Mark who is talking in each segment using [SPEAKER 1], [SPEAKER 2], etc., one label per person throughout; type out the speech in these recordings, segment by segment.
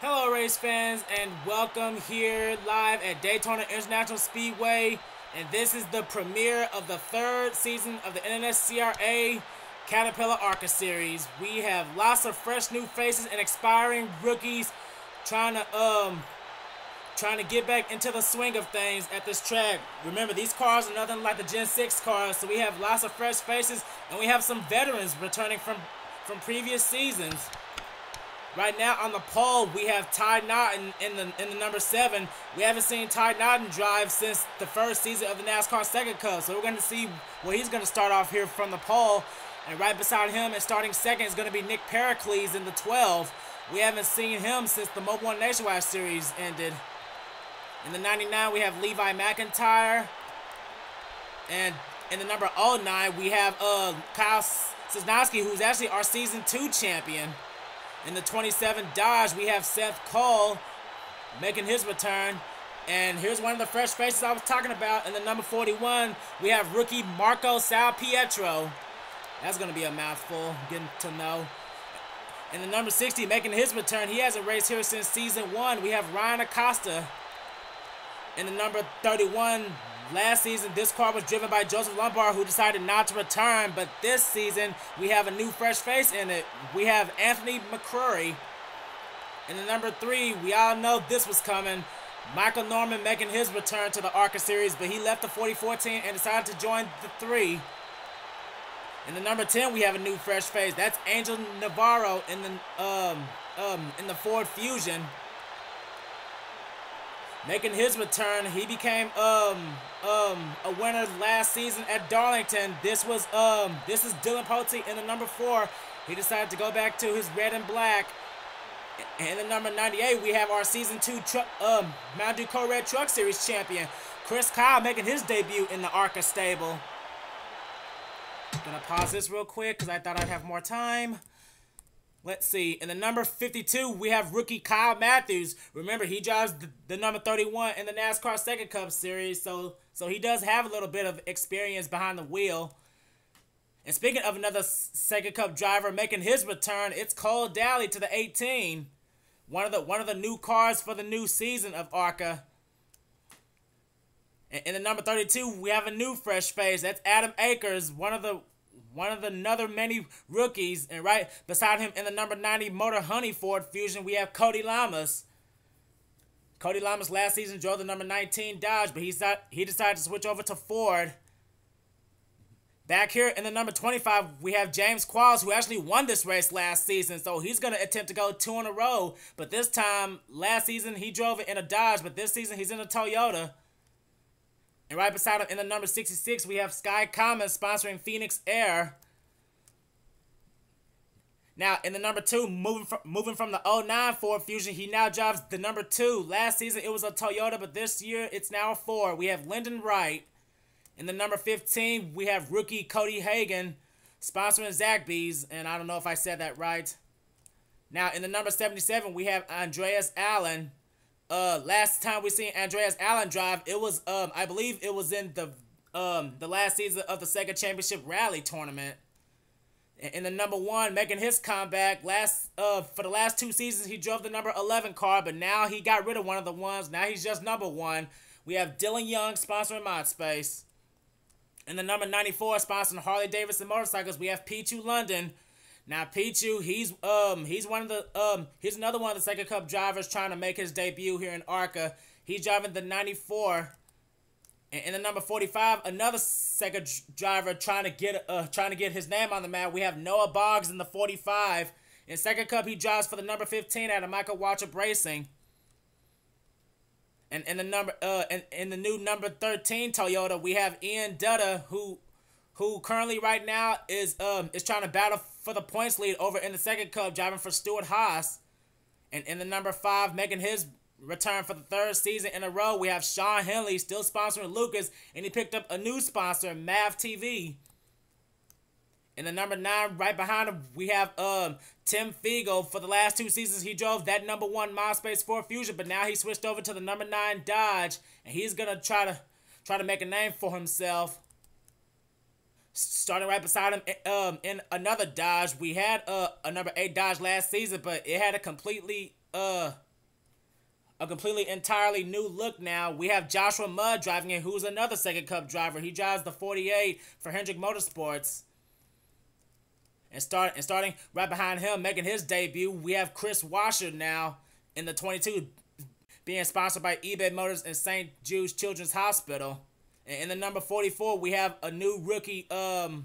[SPEAKER 1] Hello race fans and welcome here live at Daytona International Speedway, and this is the premiere of the third season of the NNSCRA Caterpillar ARCA Series. We have lots of fresh new faces and expiring rookies trying to get back into the swing of things at this track. Remember, these cars are nothing like the Gen 6 cars, so we have lots of fresh faces and we have some veterans returning from previous seasons. Right now on the pole, we have Ty Naughton in the number 7. We haven't seen Ty Naughton drive since the first season of the NASCAR Second Cup, so we're going to see where he's going to start off here from the pole. And right beside him and starting second is going to be Nick Pericles in the 12. We haven't seen him since the Mobil 1 Nationwide Series ended. In the 99, we have Levi McIntyre. And in the number 09, we have Kyle Cisnowski, who's actually our Season 2 champion. In the 27 Dodge, we have Seth Cole making his return. And here's one of the fresh faces I was talking about. In the number 41, we have rookie Marco Salpietro. That's going to be a mouthful, getting to know. In the number 60, making his return, he hasn't raced here since Season 1. We have Ryan Acosta. In the number 31, last season, this car was driven by Joseph Lombard, who decided not to return. But this season, we have a new fresh face in it. We have Anthony McCrory. In the number 3, we all know this was coming. Michael Norman making his return to the ARCA Series, but he left the 4014 team and decided to join the 3. In the number 10, we have a new fresh face. That's Angel Navarro in the Ford Fusion. Making his return, he became a winner last season at Darlington. This is Dylan Pote in the number 4. He decided to go back to his red and black. In the number 98, we have our Season 2 Mountain Dew Co-Red Truck Series champion, Chris Kyle, making his debut in the ARCA stable. Gonna pause this real quick because I thought I'd have more time. Let's see. In the number 52, we have rookie Kyle Matthews. Remember, he drives the number 31 in the NASCAR Second Cup Series, so he does have a little bit of experience behind the wheel. And speaking of another Second Cup driver making his return, it's Cole Daly to the 18. One of the new cars for the new season of ARCA. In the number 32, we have a new fresh face. That's Adam Akers, one of the another many rookies. And right beside him in the number 90 Motor Honey Ford Fusion, we have Cody Lamas. Cody Lamas last season drove the number 19 Dodge, but he decided to switch over to Ford. Back here in the number 25, we have James Qualls, who actually won this race last season, so he's going to attempt to go 2 in a row. But this time, last season, he drove it in a Dodge, but this season, he's in a Toyota. And right beside him in the number 66, we have Sky Commons sponsoring Phoenix Air. Now, in the number 2, moving from the 09 Ford Fusion, he now drives the number 2. Last season, it was a Toyota, but this year, it's now a Ford. We have Lyndon Wright. In the number 15, we have rookie Cody Hagan sponsoring Zaxby's, and I don't know if I said that right. Now, in the number 77, we have Andreas Allen. Last time we seen Andreas Allen drive, it was I believe it was in the last season of the Sega Championship Rally Tournament. In the number 1, making his comeback for the last 2 seasons, he drove the number 11 car, but now he got rid of one of the ones. Now he's just number 1. We have Dylan Young sponsoring ModSpace. In the number 94, sponsoring Harley Davidson Motorcycles, we have Pichu London. Now Pichu, he's another one of the Second Cup drivers trying to make his debut here in ARCA. He's driving the 94. And in the number 45, another Second driver trying to get his name on the map. We have Noah Boggs in the 45. In Second Cup, he drives for the number 15 out of Michael Waltrip Racing. And in the new number 13 Toyota, we have Ian Dutta, who currently right now is trying to battle for the points lead over in the Second Cup, driving for Stuart Haas. And in the number 5, making his return for the 3rd season in a row, we have Sean Henley still sponsoring Lucas, and he picked up a new sponsor, Mav TV. In the number 9, right behind him, we have Tim Fiegel. For the last 2 seasons, he drove that number 1 ModSpace Ford Fusion, but now he switched over to the number 9 Dodge, and he's gonna try to make a name for himself. Starting right beside him in another Dodge, we had a number 8 Dodge last season, but it had a completely a completely entirely new look now. We have Joshua Mudd driving it, who's another Second Cup driver. He drives the 48 for Hendrick Motorsports. And starting right behind him, making his debut, we have Chris Washer now in the 22, being sponsored by eBay Motors and St. Jude's Children's Hospital. And in the number 44, we have a new rookie trying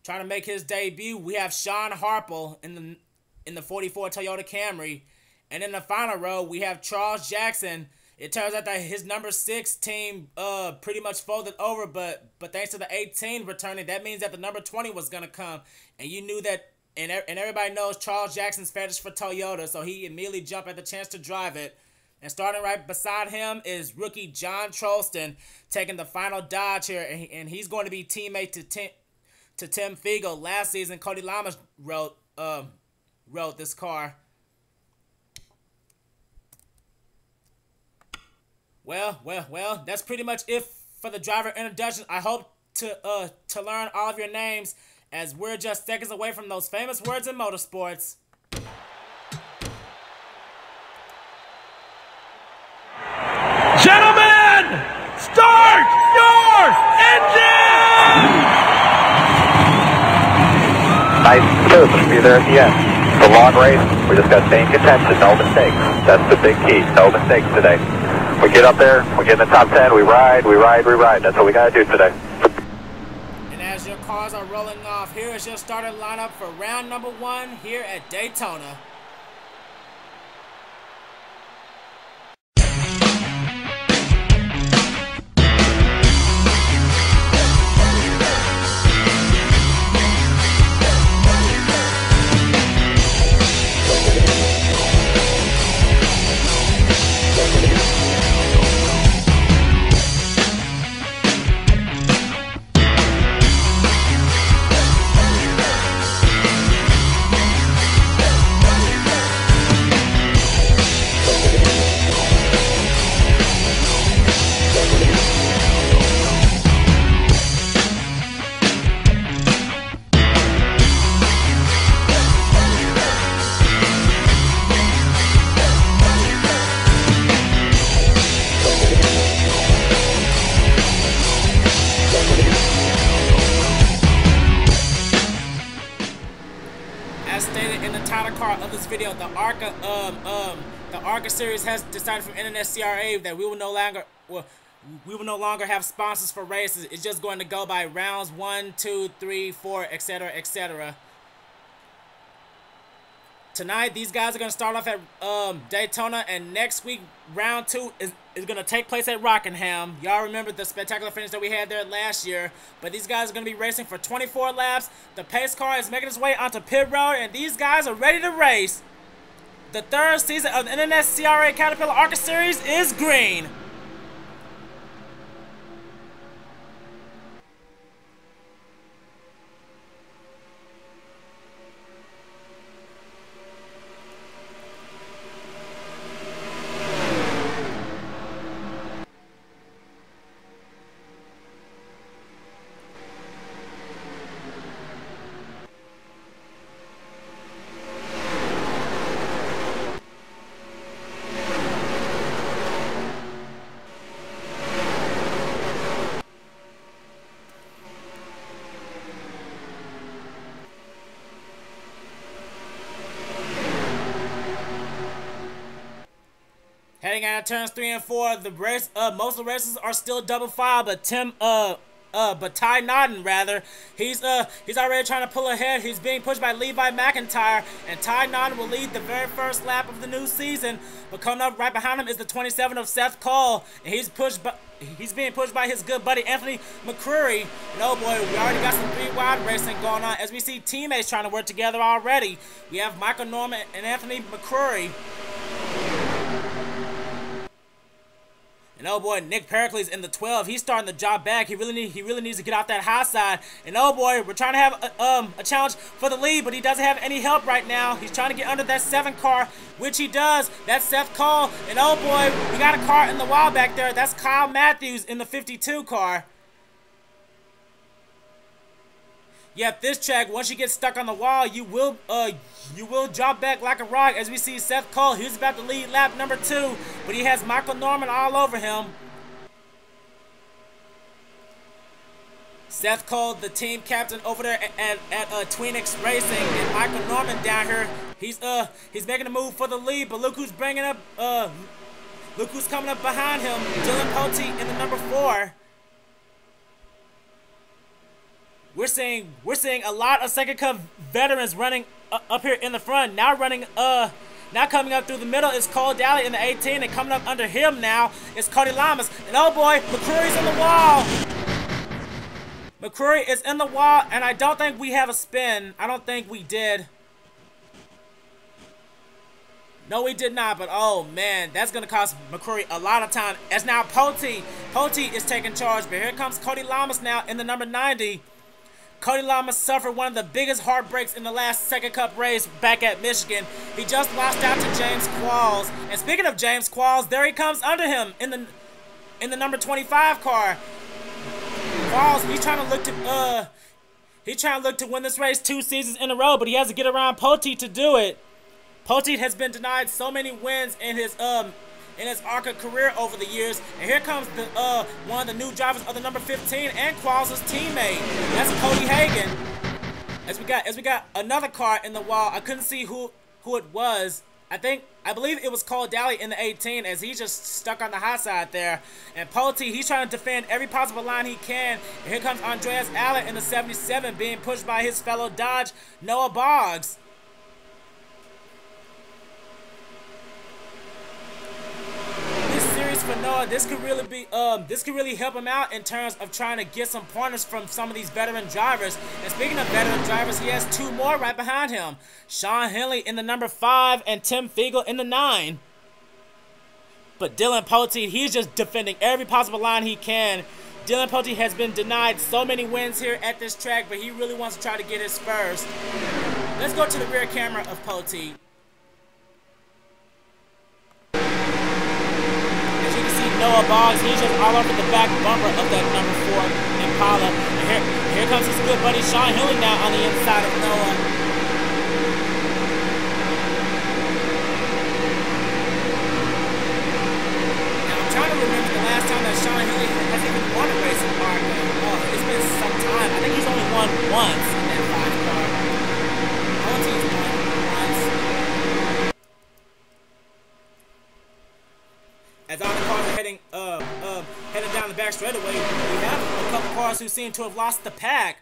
[SPEAKER 1] to make his debut. We have Sean Harple in the 44 Toyota Camry. And in the final row, we have Charles Jackson. It turns out that his number 6 team pretty much folded over, but thanks to the 18 returning, that means that the number 20 was going to come. And you knew that, and everybody knows Charles Jackson's fetish for Toyota, so he immediately jumped at the chance to drive it. And starting right beside him is rookie John Trolston, taking the final Dodge here, and he's going to be teammate to Tim Fiegel. Last season, Cody Lamas wrote this car. Well, that's pretty much it for the driver introduction. I hope to learn all of your names, as we're just seconds away from those famous words in motorsports.
[SPEAKER 2] Gentlemen, start your engine!
[SPEAKER 3] Nice smooth, be there at the end. It's a long race, we just got to stay in contention, no mistakes. That's the big key, no mistakes today. We get up there, we get in the top 10, we ride. That's what we got to do today.
[SPEAKER 1] And as your cars are rolling off, here is your starting lineup for round number 1 here at Daytona. Of this video, the ARCA Series has decided from NNSCRA that we will no longer have sponsors for races. It's just going to go by rounds 1, 2, 3, 4, etc., etc. Tonight, these guys are going to start off at Daytona, and next week, round 2 is going to take place at Rockingham. Y'all remember the spectacular finish that we had there last year, but these guys are going to be racing for 24 laps. The pace car is making its way onto pit road, and these guys are ready to race. The 3rd season of the NNSCRA Caterpillar ARCA Series is green. Heading out of turns 3 and 4, the race, most of the races are still double file, but Ty Nodden rather, he's already trying to pull ahead. He's being pushed by Levi McIntyre, and Ty Nodden will lead the very first lap of the new season. But coming up right behind him is the 27 of Seth Cole, and he's being pushed by his good buddy Anthony McCreary. And oh boy, we already got some 3 wide racing going on as we see teammates trying to work together already. We have Michael Norman and Anthony McCreary. And oh boy, Nick Pericles in the 12, he's starting to drop back. He really needs to get off that high side. And oh boy, we're trying to have a challenge for the lead, but he doesn't have any help right now. He's trying to get under that 7 car, which he does. That's Seth Cole. And oh boy, we got a car in the wall back there. That's Kyle Matthews in the 52 car. Yep, this track, once you get stuck on the wall, you will drop back like a rock. As we see Seth Cole, he's about to lead lap number 2, but he has Michael Norman all over him. Seth Cole, the team captain over there at Tweenix Racing, and Michael Norman down here. He's making a move for the lead, but look who's bringing up. Look who's coming up behind him. Dylan Poteet in the number 4. We're seeing a lot of Second Cup veterans running up here in the front. Now coming up through the middle is Cole Daly in the 18, and coming up under him now is Cody Lamas. And oh boy, McCrory's in the wall. McCrory is in the wall, and I don't think we have a spin. I don't think we did. No, we did not, but oh man, that's going to cost McCrory a lot of time. As now Poteet is taking charge, but here comes Cody Lamas now in the number 90. Cody Lamas suffered one of the biggest heartbreaks in the last Second Cup race back at Michigan. He just lost out to James Qualls. And speaking of James Qualls, there he comes under him in the number 25 car. Qualls, he's trying to look to win this race 2 seasons in a row, but he has to get around Poteet to do it. Poteet has been denied so many wins in his ARCA career over the years, and here comes the one of the new drivers of the number 15 and Qualls' teammate. That's Cody Hagan. As we got another car in the wall. I couldn't see who it was. I believe it was Cole Daly in the 18, as he's just stuck on the high side there. And Poteet, he's trying to defend every possible line he can. And here comes Andreas Allen in the 77, being pushed by his fellow Dodge Noah Boggs. For Noah, this could really help him out in terms of trying to get some pointers from some of these veteran drivers. And speaking of veteran drivers, he has 2 more right behind him. Sean Henley in the number 5 and Tim Fiegel in the 9. But Dylan Poteet, he's just defending every possible line he can. Dylan Poteet has been denied so many wins here at this track, but he really wants to try to get his first. Let's go to the rear camera of Poteet. Noah Boggs, he's just all over the back bumper of that number 4 Impala. And here comes his good buddy Sean Henley now on the inside of Noah. Now I'm trying to remember the last time that Sean Henley has even won a race in ARCA. Oh, it's been some time. I think he's only won once in that 5 car. Poteet's won once. As all the cars are heading down the back straightaway, we have a couple cars who seem to have lost the pack.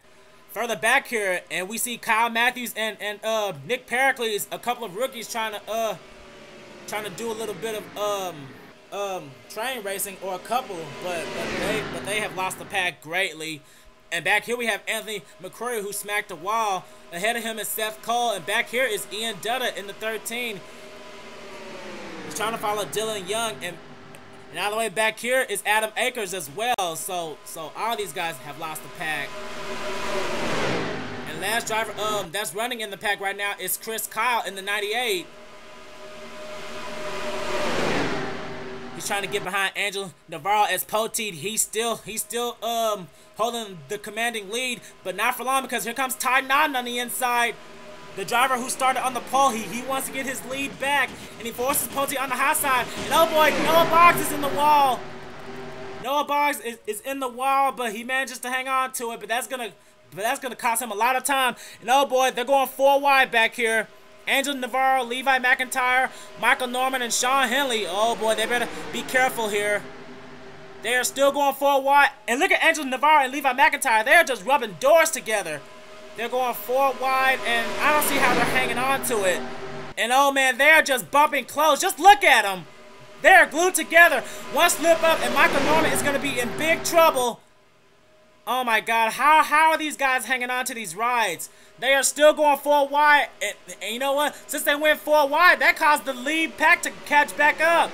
[SPEAKER 1] Further back here, and we see Kyle Matthews and Nick Pericles, a couple of rookies trying to do a little bit of train racing, or a couple, but they have lost the pack greatly. And back here we have Anthony McCrory, who smacked the wall. Ahead of him is Seth Cole, and back here is Ian Dutta in the 13. He's trying to follow Dylan Young, and all the way back here is Adam Akers as well. So all these guys have lost the pack. And last driver that's running in the pack right now is Chris Kyle in the 98. He's trying to get behind Angel Navarro as Poteet. He's still holding the commanding lead, but not for long, because here comes Ty Nodden on the inside. The driver who started on the pole, he wants to get his lead back, and he forces Poteet on the high side. And oh boy, Noah Boggs is in the wall. Noah Boggs is in the wall, but he manages to hang on to it. But that's gonna cost him a lot of time. And oh boy, they're going 4 wide back here. Angel Navarro, Levi McIntyre, Michael Norman, and Sean Henley. Oh boy, they better be careful here. They are still going 4 wide. And look at Angel Navarro and Levi McIntyre. They're just rubbing doors together. They're going 4 wide, and I don't see how they're hanging on to it. And oh man, they're just bumping close. Just look at them. They're glued together. One slip up, and Michael Norman is going to be in big trouble. Oh my God, how are these guys hanging on to these rides? They are still going 4 wide, and you know what? Since they went 4 wide, that caused the lead pack to catch back up.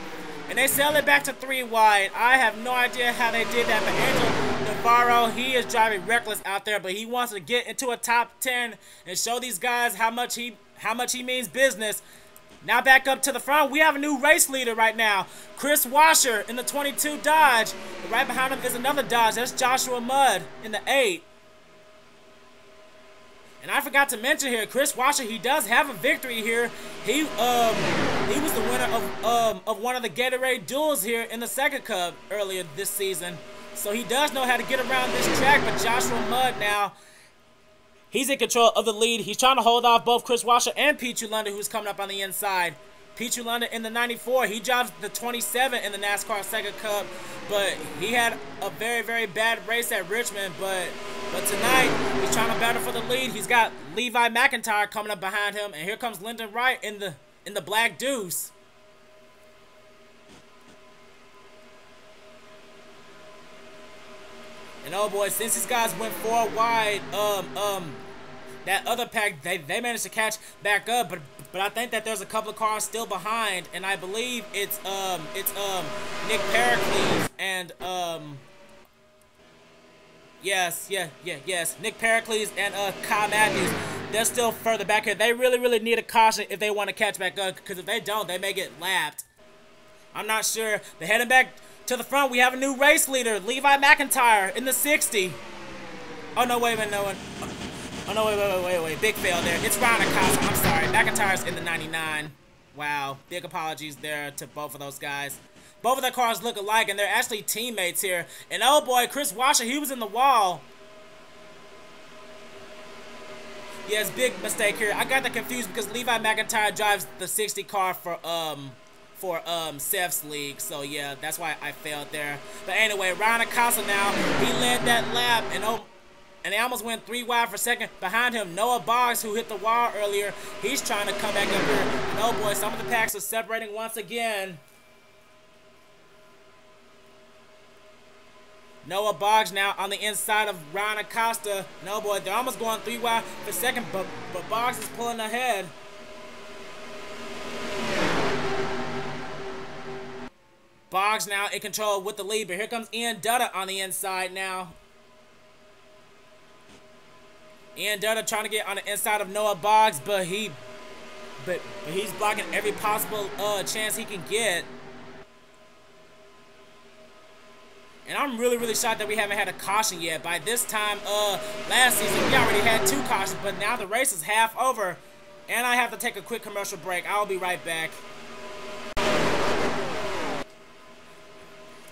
[SPEAKER 1] And they sailed it back to 3 wide. I have no idea how they did that, but Angel Navarro, he is driving reckless out there, but he wants to get into a top 10 and show these guys how much he means business. Now back up to the front, we have a new race leader right now. Chris Washer in the 22 Dodge. Right behind him is another Dodge. That's Joshua Mudd in the 8. And I forgot to mention here, Chris Washer, he does have a victory here. He was the winner of one of the Gatorade duels here in the Second Cup earlier this season. So he does know how to get around this track, but Joshua Mudd now, he's in control of the lead. He's trying to hold off both Chris Washer and Pete London, who's coming up on the inside. Pete London in the 94, he drives the 27 in the NASCAR Second Cup, but he had a very, very bad race at Richmond, but tonight, he's trying to battle for the lead. He's got Levi McIntyre coming up behind him, and here comes Lyndon Wright in the black deuce. And oh boy, since these guys went 4 wide, that other pack, they managed to catch back up, but I think that there's a couple of cars still behind, and I believe it's Nick Pericles and yes, Nick Pericles and Kyle Matthews. They're still further back here. They really need a caution if they want to catch back up, because if they don't, they may get lapped. I'm not sure. They're heading back to the front. We have a new race leader, Levi McIntyre in the 60. Oh no, wait a minute, no one. Oh no, wait, big fail there. It's Ryan Acosta, I'm sorry. McIntyre's in the 99. Wow, big apologies there to both of those guys. Both of their cars look alike, and they're actually teammates here. And oh boy, Chris Washer, he was in the wall. Yes, big mistake here. I got that confused because Levi McIntyre drives the 60 car for Seth's league. So yeah, that's why I failed there. But anyway, Ryan Acosta now, he led that lap, and they almost went 3 wide for second. Behind him, Noah Boggs, who hit the wall earlier, he's trying to come back up here. And oh boy, some of the packs are separating once again. Noah Boggs now on the inside of Ryan Acosta. No boy, they're almost going 3 wide for second, but Boggs is pulling ahead. Boggs now in control with the lead, but here comes Ian Dutta on the inside now. Ian Dutta trying to get on the inside of Noah Boggs, but he's blocking every possible chance he can get. And I'm really shocked that we haven't had a caution yet. By this time, last season, we already had 2 cautions, but now the race is half over. And I have to take a quick commercial break. I'll be right back.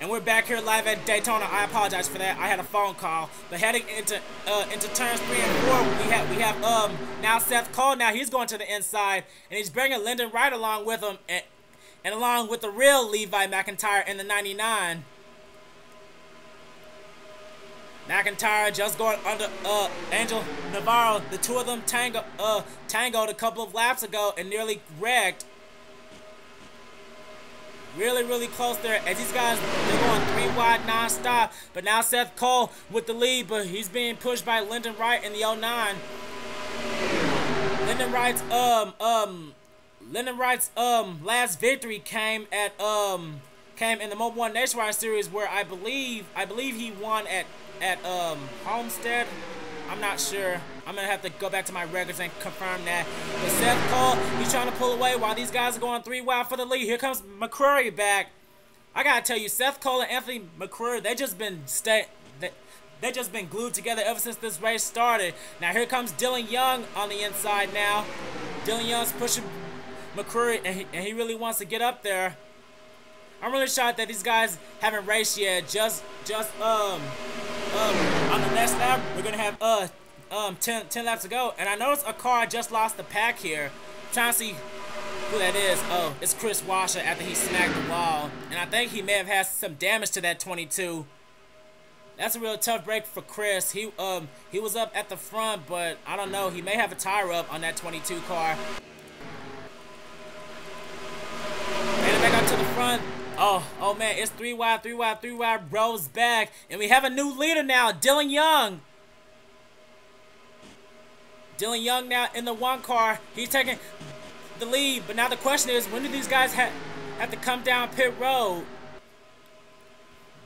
[SPEAKER 1] And we're back here live at Daytona. I apologize for that. I had a phone call. But heading into turns 3 and 4, we have now Seth Cole. Now he's going to the inside, and he's bringing Lyndon Wright along with him, and along with the real Levi McIntyre in the 99. McIntyre just going under Angel Navarro. The two of them tangoed a couple of laps ago and nearly wrecked. Really close there as these guys, they're going 3 wide non-stop. But now Seth Cole with the lead, but he's being pushed by Lyndon Wright in the 09. Lyndon Wright's last victory came in the Mobile One Nationwide Series, where I believe he won at Homestead. I'm not sure. I'm going to have to go back to my records and confirm that. But Seth Cole, he's trying to pull away while these guys are going 3 wide for the lead. Here comes McCrory back. I got to tell you, Seth Cole and Anthony McCrory, they just been glued together ever since this race started. Now here comes Dylan Young on the inside now. Dylan Young's pushing McCrory, and he really wants to get up there. I'm really shocked that these guys haven't raced yet. Just on the next lap, we're gonna have 10 laps to go, and I noticed a car just lost the pack here. I'm trying to see who that is. Oh, it's Chris Washer after he smacked the wall, and I think he may have had some damage to that 22. That's a real tough break for Chris. He was up at the front, but I don't know. He may have a tire up on that 22 car. Heading back up to the front. Oh man, it's 3 wide, Rose back. And we have a new leader now, Dylan Young. Dylan Young now in the 1 car. He's taking the lead. But now the question is, when do these guys have to come down pit road?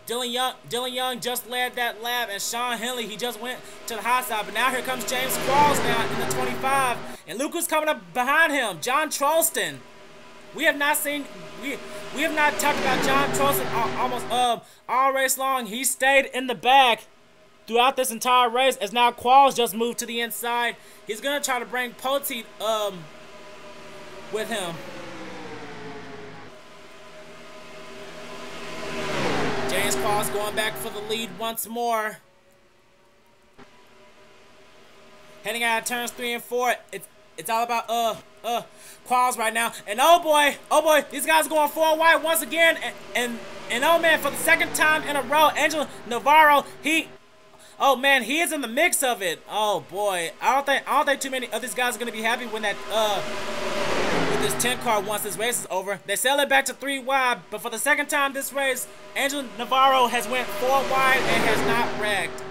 [SPEAKER 1] Dylan Young just led that lap, and Sean Henley, he just went to the hot side. But now here comes James Qualls now in the 25. And look who's coming up behind him, John Trolston. We have not talked about John Trolston almost all race long. He stayed in the back throughout this entire race, as now Qualls just moved to the inside. He's gonna try to bring Poteet with him. James Qualls going back for the lead once more. Heading out of turns 3 and 4. It's all about Qualls right now. And oh boy, these guys are going 4 wide once again. And oh man, for the second time in a row, Angel Navarro, he is in the mix of it. Oh boy, I don't think too many of these guys are gonna be happy when that with this 10 car once this race is over. They sell it back to 3 wide, but for the second time this race, Angel Navarro has went 4 wide and has not wrecked.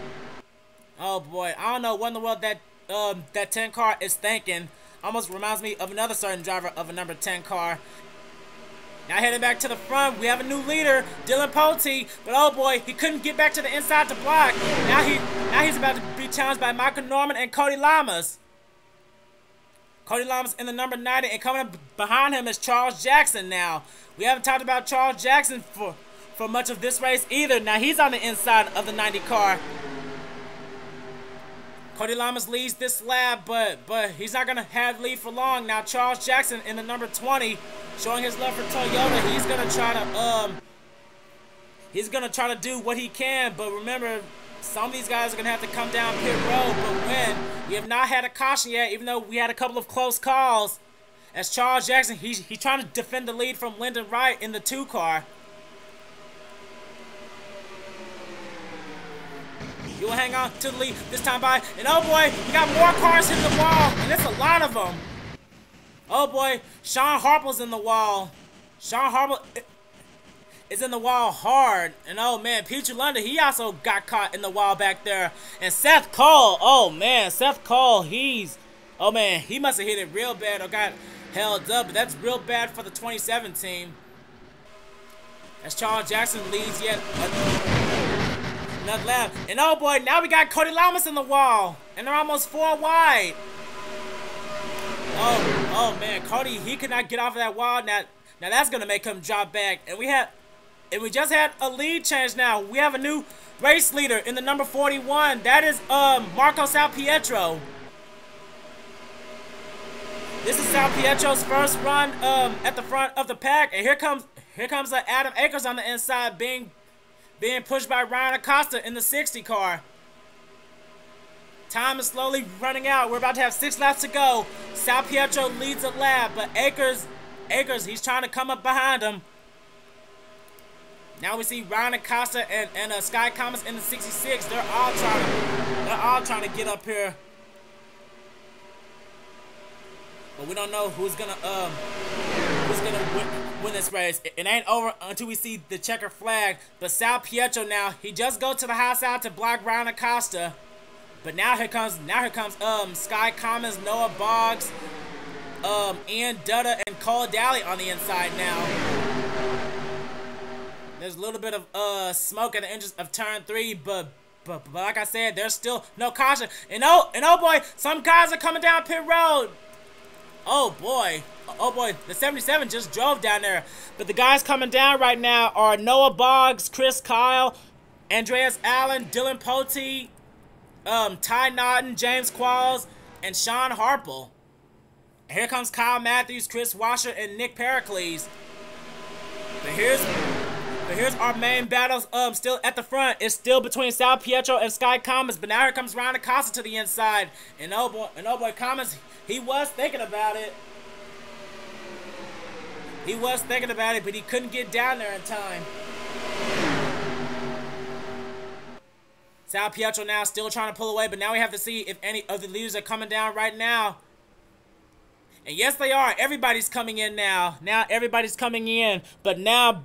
[SPEAKER 1] Oh boy, I don't know what in the world that 10 car is thinking. Almost reminds me of another certain driver of a number 10 car. Now heading back to the front, we have a new leader, Dylan Poteet, but oh boy, he couldn't get back to the inside to block. Now he's about to be challenged by Michael Norman and Cody Lamas. Cody Lamas in the number 90, and coming up behind him is Charles Jackson now. We haven't talked about Charles Jackson for much of this race either. Now he's on the inside of the 90 car. Cody Lamas leads this lap, but he's not gonna have lead for long. Now Charles Jackson in the number 20, showing his love for Toyota. He's gonna try to do what he can, but remember, some of these guys are gonna have to come down pit road. But when we have not had a caution yet, even though we had a couple of close calls, as Charles Jackson, he's trying to defend the lead from Lyndon Wright in the 2 car. He will hang on to the lead this time by, and oh boy, we got more cars hitting the wall, and it's a lot of them. Oh boy, Sean Harple's in the wall. Sean Harple is in the wall hard, and oh man, Peter London, he also got caught in the wall back there. And Seth Cole, oh man, Seth Cole, he must have hit it real bad or got held up, but that's real bad for the 27 team. As Charles Jackson leads yet another lap. And oh boy, now we got Cody Lamas in the wall. And they're almost 4 wide. Oh man, Cody, he could not get off of that wall. Now that's gonna make him drop back. And we just had a lead change now. We have a new race leader in the number 41. That is Marco Salpietro. This is Salpietro's first run at the front of the pack. And here comes Adam Akers on the inside being pushed by Ryan Acosta in the 60 car. Time is slowly running out. We're about to have 6 laps to go. Salpietro leads a lap, but Akers, he's trying to come up behind him. Now we see Ryan Acosta and Sky Comets in the 66. They're all trying to get up here. But we don't know who's gonna win this race. It ain't over until we see the checker flag. But Salpietro now, he just go to the high side to block Ryan Acosta. But now here comes Sky Commons, Noah Boggs, Ian Dutta, and Cole Daly on the inside now. There's a little bit of smoke at the entrance of turn 3, but like I said, there's still no caution. And oh boy, some guys are coming down pit road. Oh boy, the 77 just drove down there. But the guys coming down right now are Noah Boggs, Chris Kyle, Andreas Allen, Dylan Poteet, Ty Naughton, James Qualls, and Sean Harple. And here comes Kyle Matthews, Chris Washer, and Nick Pericles. But here's our main battle. Still at the front. It's still between Salpietro and Sky Comets. But now here comes Ryan Acosta to the inside. And oh boy, Comets, he was thinking about it. But he couldn't get down there in time. Salpietro now still trying to pull away, but now we have to see if any of the leaders are coming down right now. And yes, they are. Everybody's coming in now. Now everybody's coming in. But now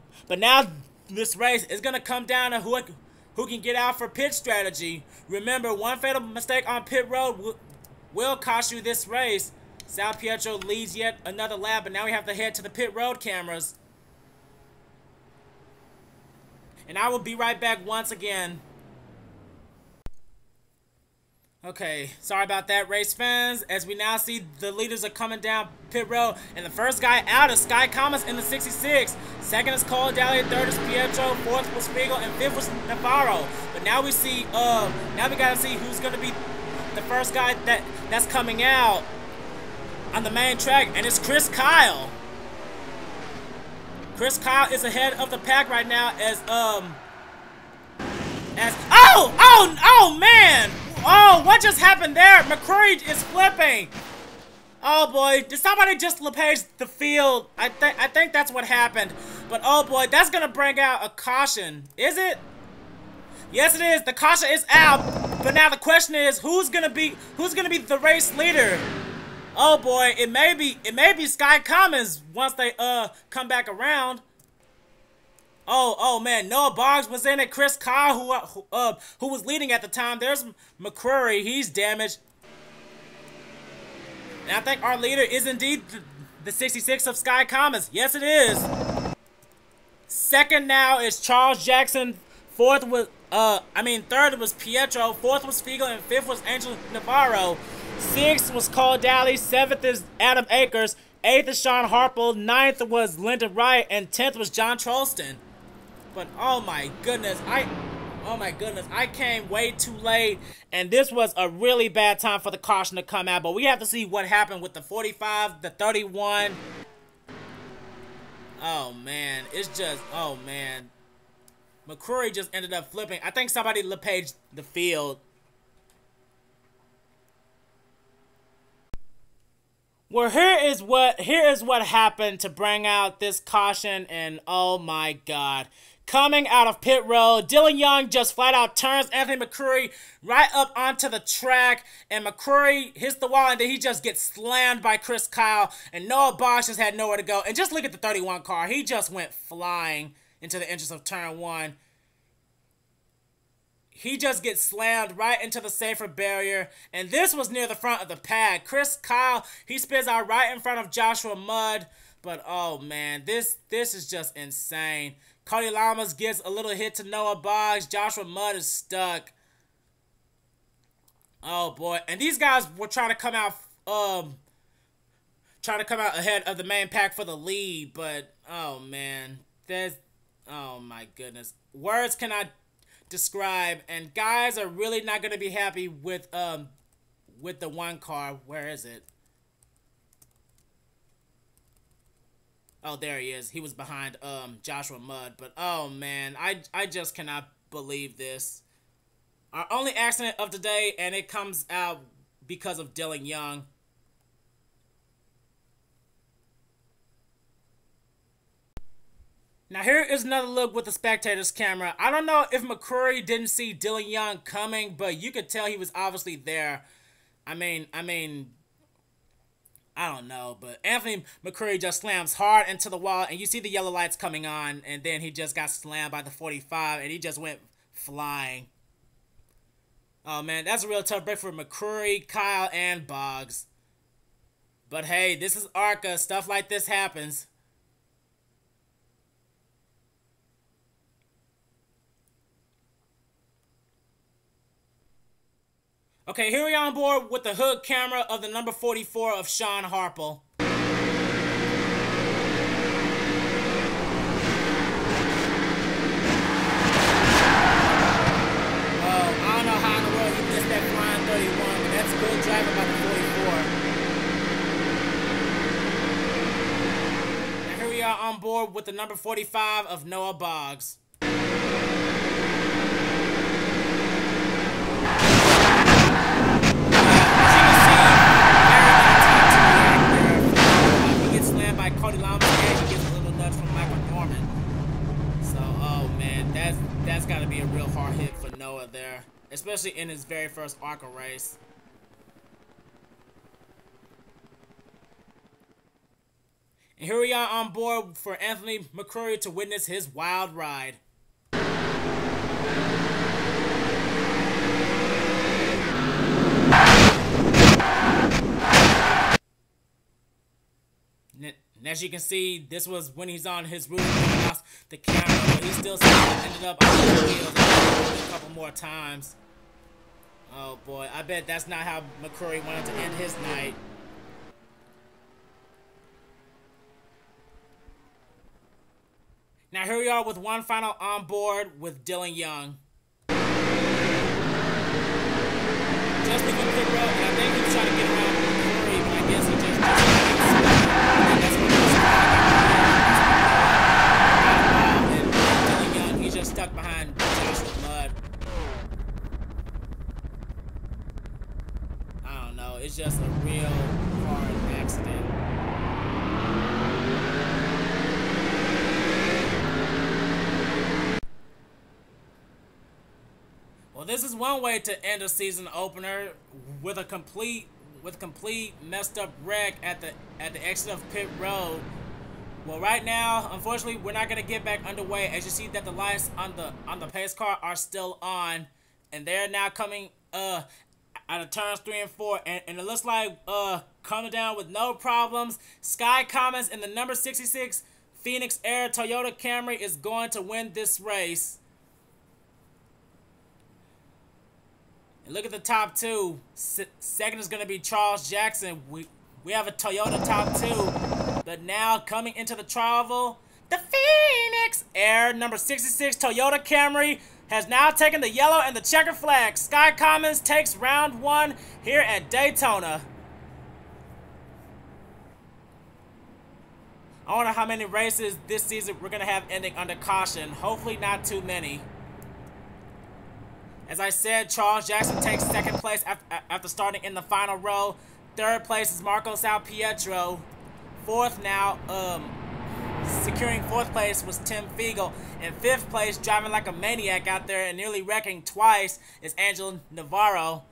[SPEAKER 1] this race is gonna come down to who can get out for pit strategy. Remember, one fatal mistake on pit road will cost you this race. Salpietro leads yet another lap, but now we have to head to the pit road cameras. And I will be right back once again. Okay, sorry about that, race fans. As we now see the leaders are coming down pit road, and the first guy out is Sky Commas in the 66. Second is Cole Daly, third is Pietro, fourth was Spiegel, and fifth was Navarro. But now we see, now we gotta see who's gonna be the first guy that's coming out on the main track, and it's Chris Kyle. Chris Kyle is ahead of the pack right now oh man! Oh, what just happened there? McCreary is flipping. Oh boy, did somebody just LePage the field? I think that's what happened. But oh boy, that's gonna bring out a caution. Is it? Yes, it is. The caution is out. But now the question is, who's gonna be the race leader? Oh boy, it may be Sky Commons once they come back around. Oh man, Noah Boggs was in it. Chris Kyle, who was leading at the time. There's McCreary, he's damaged. And I think our leader is indeed the 66 of Sky Commons. Yes, it is. Second now is Charles Jackson. Third was Pietro. Fourth was Spiegel, and fifth was Angel Navarro. Sixth was Cole Daly. Seventh is Adam Akers. Eighth is Sean Harple. Ninth was Lyndon Wright, and 10th was John Trolston. But oh my goodness, I came way too late, and this was a really bad time for the caution to come out. But we have to see what happened with the 45, the 31. Oh man, it's just, oh man. McCreary just ended up flipping. I think somebody LePage the field. Well, here is what happened to bring out this caution, and oh my god. Coming out of pit road, Dylan Young just flat out turns Anthony McCreary right up onto the track, and McCreary hits the wall, and then he just gets slammed by Chris Kyle, and Noah Bosch just had nowhere to go. And just look at the 31 car. He just went flying into the entrance of turn 1. He just gets slammed right into the safer barrier, and this was near the front of the pack. Chris Kyle, he spins out right in front of Joshua Mudd, but oh man, this is just insane. Cody Lamas gives a little hit to Noah Boggs. Joshua Mudd is stuck. Oh boy, and these guys were trying to come out ahead of the main pack for the lead, but oh man, oh my goodness, words cannot describe, and guys are really not going to be happy with the one car. Where is it? Oh, there he is. He was behind Joshua Mudd, but oh man, I just cannot believe this. Our only accident of the day, and it comes out because of Dylan Young. Now here is another look with the spectator's camera. I don't know if McCreary didn't see Dylan Young coming, but you could tell he was obviously there. I mean, I don't know, but Anthony McCreary just slams hard into the wall, and you see the yellow lights coming on, and then he just got slammed by the 45, and he just went flying. Oh man, that's a real tough break for McCreary, Kyle, and Boggs. But hey, this is ARCA. Stuff like this happens. Okay, here we are on board with the hood camera of the number 44 of Sean Harple. I don't know how in the world he missed that flying 31, but that's good driving by the 44. Now here we are on board with the number 45 of Noah Boggs. Cody Lamas, and he gets a little nudge from Michael Norman. So, oh man, that's got to be a real hard hit for Noah there, especially in his very first ARCA race. And here we are on board for Anthony McCreary to witness his wild ride. And as you can see, this was when he's on his route across the camera, but he still ended up on the wheels a couple more times. Oh boy, I bet that's not how McCrory wanted to end his night. Now here we are with one final on board with Dylan Young. Just leaving pit road, and I think he was trying to get around McCrory, but I guess he just and Dylan Young, he just stuck behind Joshua Mudd. I don't know, it's just a real hard accident. Well, this is one way to end a season opener with a complete messed up wreck at the exit of pit road. Well, right now, unfortunately, we're not gonna get back underway. As you see that the lights on the pace car are still on, and they're now coming out of turns 3 and 4, and it looks like coming down with no problems. Sky Commons in the number 66 Phoenix Air Toyota Camry is going to win this race. And look at the top two. Second is going to be Charles Jackson. We have a Toyota top 2. But now coming into the Travel, the Phoenix Air number 66 Toyota Camry has now taken the yellow and the checker flag. Sky Commons takes round 1 here at Daytona. I wonder how many races this season we're going to have ending under caution. Hopefully not too many. As I said, Charles Jackson takes second place after starting in the final row. Third place is Marco Salpietro. Fourth now, securing fourth place was Tim Fiegel. In fifth place, driving like a maniac out there and nearly wrecking twice, is Angel Navarro.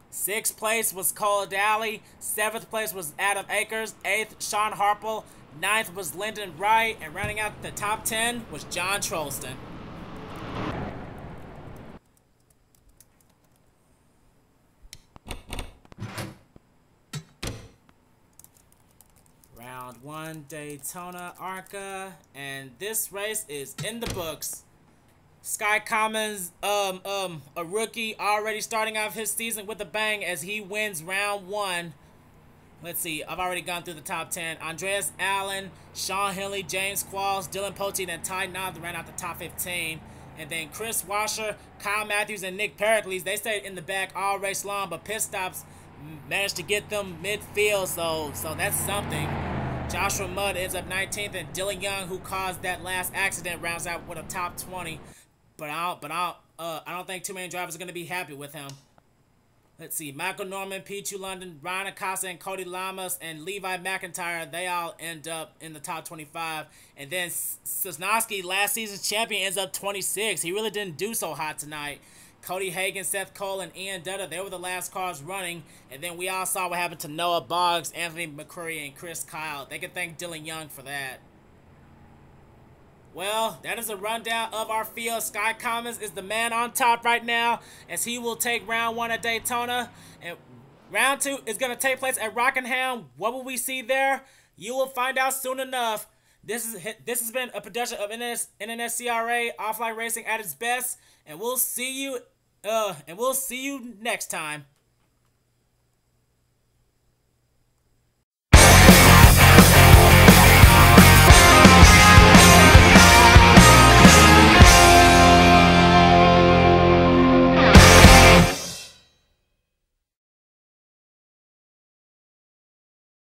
[SPEAKER 1] Sixth place was Cole Daly. Seventh place was Adam Akers. Eighth, Sean Harple. Ninth was Lyndon Wright. And rounding out the top 10 was John Trolston. Round 1 Daytona ARCA, and this race is in the books. Sky Commons, a rookie, already starting off his season with a bang as he wins round 1. Let's see, I've already gone through the top 10. Andreas Allen, Sean Henley, James Qualls, Dylan Poteet, and Ty Noth ran out the top 15. And then Chris Washer, Kyle Matthews, and Nick Pericles, they stayed in the back all race long, but pit stops managed to get them midfield, so that's something. Joshua Mudd ends up 19th, and Dylan Young, who caused that last accident, rounds out with a top 20. But I don't think too many drivers are going to be happy with him. Let's see, Michael Norman, Pichu London, Ryan Acosta, and Cody Lamas, and Levi McIntyre, they all end up in the top 25. And then Sosnowski, last season's champion, ends up 26. He really didn't do so hot tonight. Cody Hagan, Seth Cole, and Ian Dutta, they were the last cars running. And then we all saw what happened to Noah Boggs, Anthony McCrory, and Chris Kyle. They can thank Dylan Young for that. Well, that is a rundown of our field. Sky Commons is the man on top right now as he will take round 1 at Daytona. And round 2 is going to take place at Rockingham. What will we see there? You will find out soon enough. This has been a production of NNSCRA Offline Racing at its best. And we'll see you next time.